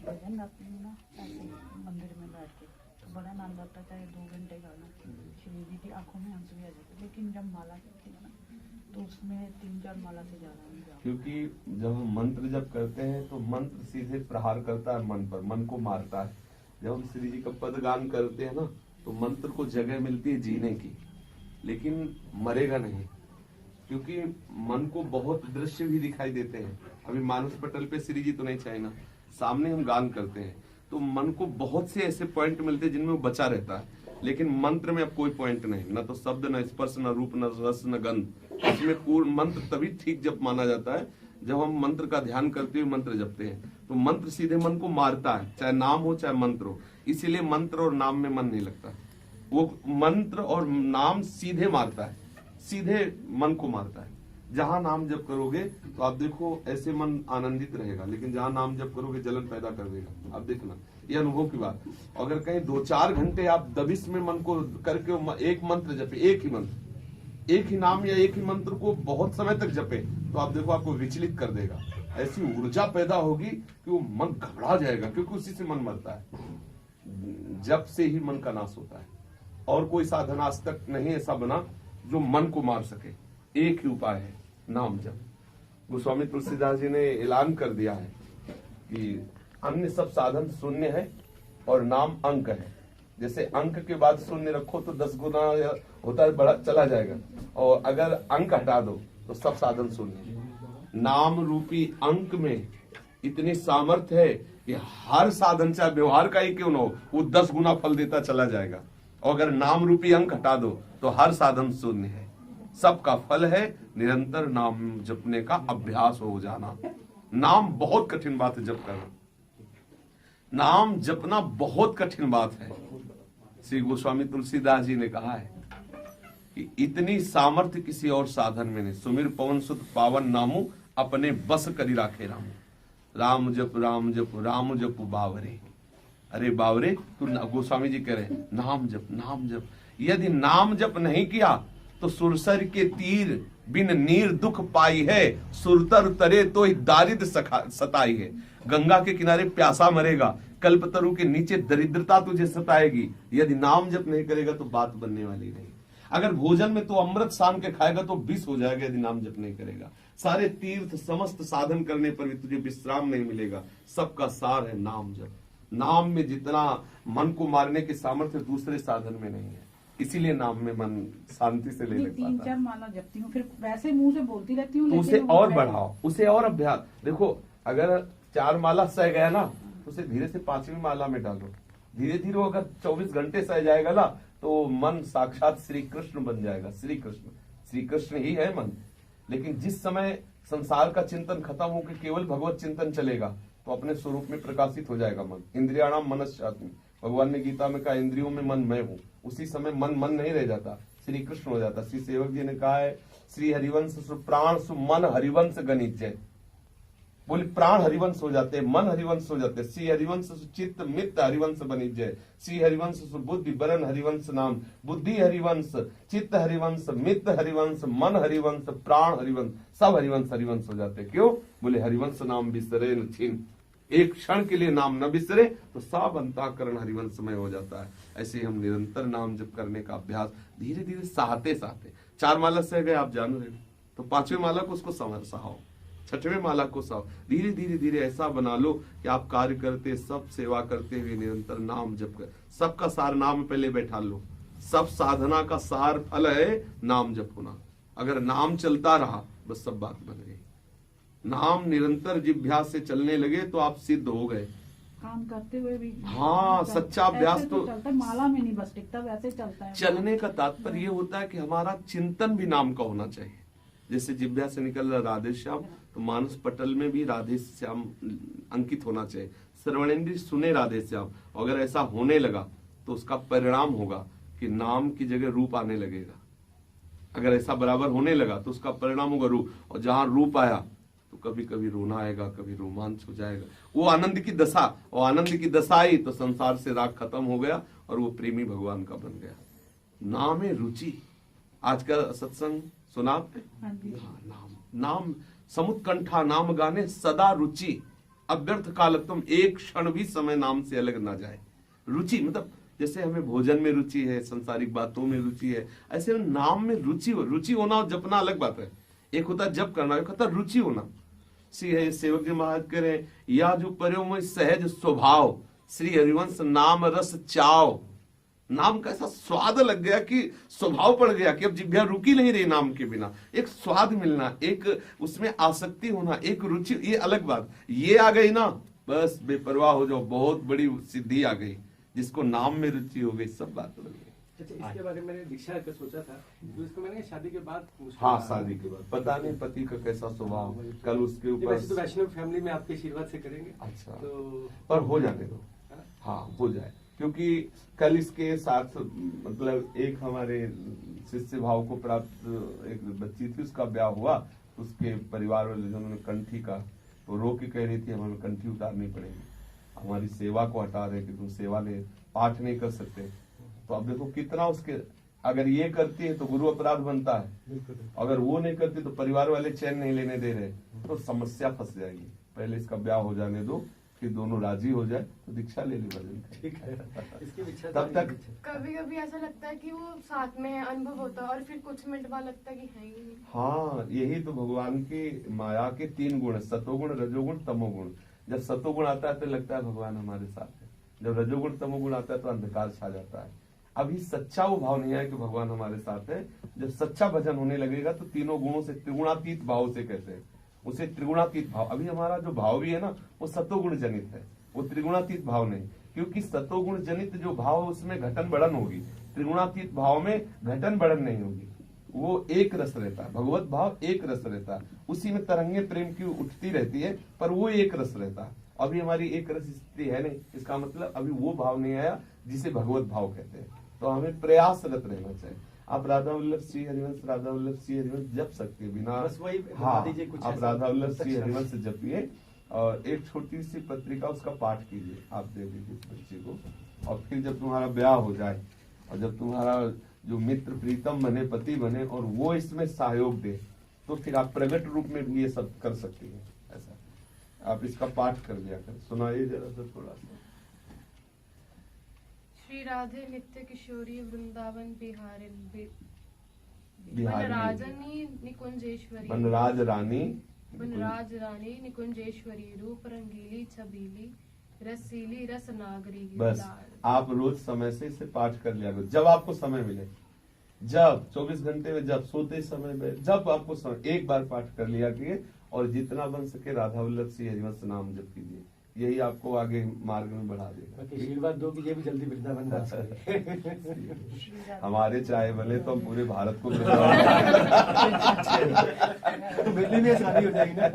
भजन गाती हूँ ना ऐसे मंदिर में बैठ के, तो बड़ा आनंद आता है। चाहे 2 घंटे गाना, श्री जी की आंखों में आंसू भी आ जाते। लेकिन जब माला करती हूँ ना, तो उसमें 3-4 माला से ज्यादा नहीं जाता। क्योंकि जब हम मंत्र जब करते हैं तो मंत्र सीधे प्रहार करता है मन पर, मन को मारता है। जब हम श्री जी का पद गान करते हैं ना, तो मंत्र को जगह मिलती है जीने की, लेकिन मरेगा नहीं। क्योंकि मन को बहुत दृश्य भी दिखाई देते हैं। अभी मानस पटल पे श्री जी तो नहीं चाहे ना, सामने हम गान करते हैं तो मन को बहुत से ऐसे पॉइंट मिलते हैं जिनमें वो बचा रहता है। लेकिन मंत्र में अब कोई पॉइंट नहीं, न तो शब्द, न स्पर्श, न रूप, न रस, न गंध। इसमें पूर्ण मंत्र तभी ठीक जब माना जाता है जब हम मंत्र का ध्यान करते हुए मंत्र जपते हैं। तो मंत्र सीधे मन को मारता है, चाहे नाम हो चाहे मंत्र हो। इसीलिए मंत्र और नाम में मन नहीं लगता। वो मंत्र और नाम सीधे मारता है, सीधे मन को मारता है। जहां नाम जप करोगे तो आप देखो ऐसे मन आनंदित रहेगा, लेकिन जहां नाम जप करोगे जलन पैदा कर देगा। आप देखना, ये अनुभव की बात। अगर कहीं 2-4 घंटे आप दबिश में मन को करके एक मंत्र जपे, एक ही मंत्र, एक ही नाम या एक ही मंत्र को बहुत समय तक जपे, तो आप देखो आपको विचलित कर देगा। ऐसी ऊर्जा पैदा होगी कि वो मन घबरा जाएगा, क्योंकि उसी से मन मरता है। जप से ही मन का नाश होता है, और कोई साधन आज तक नहीं ऐसा बना जो मन को मार सके। एक ही उपाय है, नाम जप। गोस्वामी तुलसीदास जी ने ऐलान कर दिया है कि अन्य सब साधन शून्य है और नाम अंक है। जैसे अंक के बाद शून्य रखो तो 10 गुना होता है, बड़ा चला जाएगा, और अगर अंक हटा दो तो सब साधन शून्य है। नाम रूपी अंक में इतनी सामर्थ्य है कि हर साधन, चाहे व्यवहार का ही क्यों न हो, वो 10 गुना फल देता चला जाएगा। और अगर नाम रूपी अंक हटा दो तो हर साधन शून्य है। सबका फल है निरंतर नाम जपने का अभ्यास हो जाना। नाम बहुत कठिन बात है जप करना, नाम जपना बहुत कठिन बात है। श्री गोस्वामी तुलसीदास जी ने कहा है कि इतनी सामर्थ्य किसी और साधन में नहीं। सुमिर पवन सुत पावन नामू, अपने बस करी राखे रामू। राम जप राम जप राम जप बावरे। अरे बावरे, तू, गोस्वामी जी कह रहे नाम जप नाम जप। यदि नाम जप नहीं किया तो सुरसर के तीर बिन नीर दुख पाई है, सुरतर तरे तो दारिद्र सताई है। गंगा के किनारे प्यासा मरेगा, कल्पतरु के नीचे दरिद्रता तुझे सताएगी। यदि नाम जप नहीं करेगा तो बात बनने वाली नहीं। अगर भोजन में तो अमृत सान के खाएगा तो विष हो जाएगा यदि नाम जप नहीं करेगा। सारे तीर्थ समस्त साधन करने पर भी तुझे विश्राम नहीं मिलेगा। सबका सार है नाम जप। नाम में जितना मन को मारने की सामर्थ्य दूसरे साधन में नहीं है, इसीलिए नाम में मन शांति से ले पाता है। 3-4 माला जपती हूँ, फिर वैसे मुंह से बोलती रहती हूँ, तो उसे और बढ़ाओ, उसे और अभ्यास। देखो, अगर 4 माला सह गया ना, तो उसे धीरे से 5वीं माला में डालो। धीरे धीरे अगर 24 घंटे सह जाएगा ना, तो मन साक्षात श्री कृष्ण बन जाएगा। श्री कृष्ण ही है मन। लेकिन जिस समय संसार का चिंतन खत्म होकर केवल भगवत चिंतन चलेगा, तो अपने स्वरूप में प्रकाशित हो जाएगा मन। इंद्रियाणाम मनश्चात्मी, भगवान ने गीता में कहा इंद्रियों में मन मैं हूँ। उसी समय मन नहीं रह जाता, श्री कृष्ण हो जाता। श्री सेवक जी ने कहा है, श्री हरिवंश सु प्राण सु मन हरिवंश गणित। बोले प्राण हरिवंश हो जाते हैं, मन हरिवंश हो जाते हैं। श्री हरिवंश सु चित्त मित्त हरिवंश बनिजय। श्री हरिवंश सु बुद्धि बरन हरिवंश नाम। बुद्धि हरिवंश, चित्त हरिवंश, मित्त हरिवंश, मन हरिवंश, प्राण हरिवंश, सब हरिवंश हरिवंश हो जाते हैं। क्यों? बोले हरिवंश नाम बिसरे न छिन। एक क्षण के लिए नाम न बिसरे तो सब अंतःकरण हरिवंशमय हो जाता है। ऐसे हम निरंतर नाम जप करने का अभ्यास धीरे धीरे सहते 4 माला सह गए, आप जान रहे, तो 5वीं माला को उसको सहाओ, 6वें माला को सहाओ। धीरे धीरे धीरे ऐसा बना लो कि आप कार्य करते, सब सेवा करते हुए निरंतर नाम जप कर। सबका सार नाम पहले बैठा लो। सब साधना का सार फल है नाम जप होना। अगर नाम चलता रहा बस सब बात बन गई। नाम निरंतर जिभ्यास से चलने लगे तो आप सिद्ध हो गए। काम करते हुए भी हाँ, सच्चा अभ्यास तो चलता है, माला में नहीं बस टिकता, वैसे चलता है। चलने का तात्पर्य ये होता है कि हमारा चिंतन भी नाम का होना चाहिए। जैसे जिभ्या से निकल रहा राधे श्याम, तो मानस पटल में भी राधे श्याम अंकित होना चाहिए। श्रवणेन्द्रिय सुने राधे श्याम। अगर ऐसा होने लगा तो उसका परिणाम होगा कि नाम की जगह रूप आने लगेगा। अगर ऐसा बराबर होने लगा तो उसका परिणाम होगा रूप। और जहां रूप आया तो कभी कभी रोना आएगा, कभी रोमांच हो जाएगा। वो आनंद की दशा, और आनंद की दशा आई तो संसार से राग खत्म हो गया और वो प्रेमी भगवान का बन गया। नाम है रुचि। आज का सत्संग सुना आपने? हाँ जी। नाम समुत्कंठा नाम गाने सदा रुचि। अव्यर्थ कालत्वम, एक क्षण भी समय नाम से अलग ना जाए। रुचि मतलब जैसे हमें भोजन में रुचि है, संसारिक बातों में रुचि है, ऐसे नाम में रुचि हो। रुचि होना और जपना अलग बात है। एक होता है जप करना, एक होता है रुचि होना। श्री है सेवक जी महाराज कह रहे हैं, या जो पर्यो सहज स्वभाव, श्री हरिवंश नाम रस चाव। नाम का ऐसा स्वाद लग गया कि स्वभाव पड़ गया कि अब जिभ्या रुकी नहीं रही नाम के बिना। एक स्वाद मिलना, एक उसमें आसक्ति होना, एक रुचि, ये अलग बात। ये आ गई ना, बस बेपरवाह हो जाओ, बहुत बड़ी सिद्धि आ गई। जिसको नाम में रुचि हो गई, सब बात अलग है। अच्छा, इसके बारे में मैंने दीक्षा का सोचा था, तो इसको मैंने शादी के बाद हाँ, शादी के बाद पता नहीं पति का कैसा स्वभाव, कल उसके ऊपर। वैसे तो वैष्णव फैमिली में आपके आशीर्वाद से करेंगे। अच्छा, तो पर हो जाने दो। हाँ, हो जाए, क्योंकि कल इसके साथ मतलब एक हमारे शिष्य भाव को प्राप्त एक बच्ची थी, उसका ब्याह हुआ। उसके परिवार वाले जिन्होंने कंठी का, तो रो के कह रही थी हमें कंठी उतारनी पड़ेगी, हमारी सेवा को हटा रहे कि तुम सेवा ले पाठ नहीं कर सकते। तो अब देखो कितना उसके, अगर ये करती है तो गुरु अपराध बनता है, अगर वो नहीं करती तो परिवार वाले चैन नहीं लेने दे रहे, तो समस्या फंस जाएगी। पहले इसका ब्याह हो जाने दो, फिर दोनों राजी हो जाए तो दीक्षा ले ली भजन। ठीक है, इसकी इच्छा तब तक कभी कभी ऐसा लगता है कि वो साथ में है, अनुभव होता है, और फिर कुछ मिनट बाद लगता है कि है ही नहीं। हाँ, यही तो भगवान की माया के 3 गुण, सतोगुण, रजोगुण, तमोगुण। जब सतोगुण आता है तो लगता है भगवान हमारे साथ है, जब रजोगुण तमोगुण आता है तो अंधकार छा जाता है। अभी सच्चा वो भाव नहीं है कि भगवान हमारे साथ है। जब सच्चा भजन होने लगेगा तो तीनों गुणों से, त्रिगुणातीत भाव से कहते हैं उसे, त्रिगुणातीत भाव। अभी हमारा जो भाव भी है ना, वो सतोगुण जनित है, वो त्रिगुणातीत भाव नहीं। क्योंकि सतोगुण जनित जो भाव है उसमें घटन बढ़न होगी, त्रिगुणातीत भाव में घटन बढ़न नहीं होगी। वो एक रस रहता है, भगवत भाव एक रस रहता है, उसी में तरंगे प्रेम की उठती रहती है, पर वो एक रस रहता है। अभी हमारी एक रस स्थिति है नहीं, इसका मतलब अभी वो भाव नहीं आया जिसे भगवत भाव कहते हैं। तो हमें प्रयासरत रहना चाहिए। आप राधा वल्लभ श्री हरिवंश, राधा वल्लभ श्री हरिवंश जप सकते हैं बिना। बस वही हाँ, बता दीजिए कुछ आप ऐसा। राधा वल्लभ श्री हरिवंश जपिए और एक छोटी सी पत्रिका उसका पाठ कीजिए, आप दे दीजिए इस बच्चे को। और फिर जब तुम्हारा ब्याह हो जाए और जब तुम्हारा जो मित्र प्रीतम बने, पति बने, और वो इसमें सहयोग दे, तो फिर आप प्रकट रूप में भी ये सब कर सकती हैं। ऐसा आप इसका पाठ कर लिया कर। सुनाइए जरा सा थोड़ा सा। श्री राधे नित्य किशोरी वृंदावन बिहारी बिहारी बनराजनी निकुंजेश्वरी, बनराज रानी, बनराज रानी निकुंजेश्वरी, रूप रंगीली छबीली, रसीली रस नागरी। बस आप रोज समय से इसे पाठ कर लिया करो, जब आपको समय मिले, जब 24 घंटे में, जब सोते समय में, जब आपको समय, एक बार पाठ कर लिया कीजिए। और जितना बन सके राधा वल्लभ श्री हरिवंश नाम जप कीजिए, यही आपको आगे मार्ग में बढ़ा देगा। आशीर्वाद दो कि ये भी जल्दी वृंदावन पहुंच जाए। हमारे चाहे भले तो हम पूरे भारत को दिल्ली में शादी हो जाएगी ना।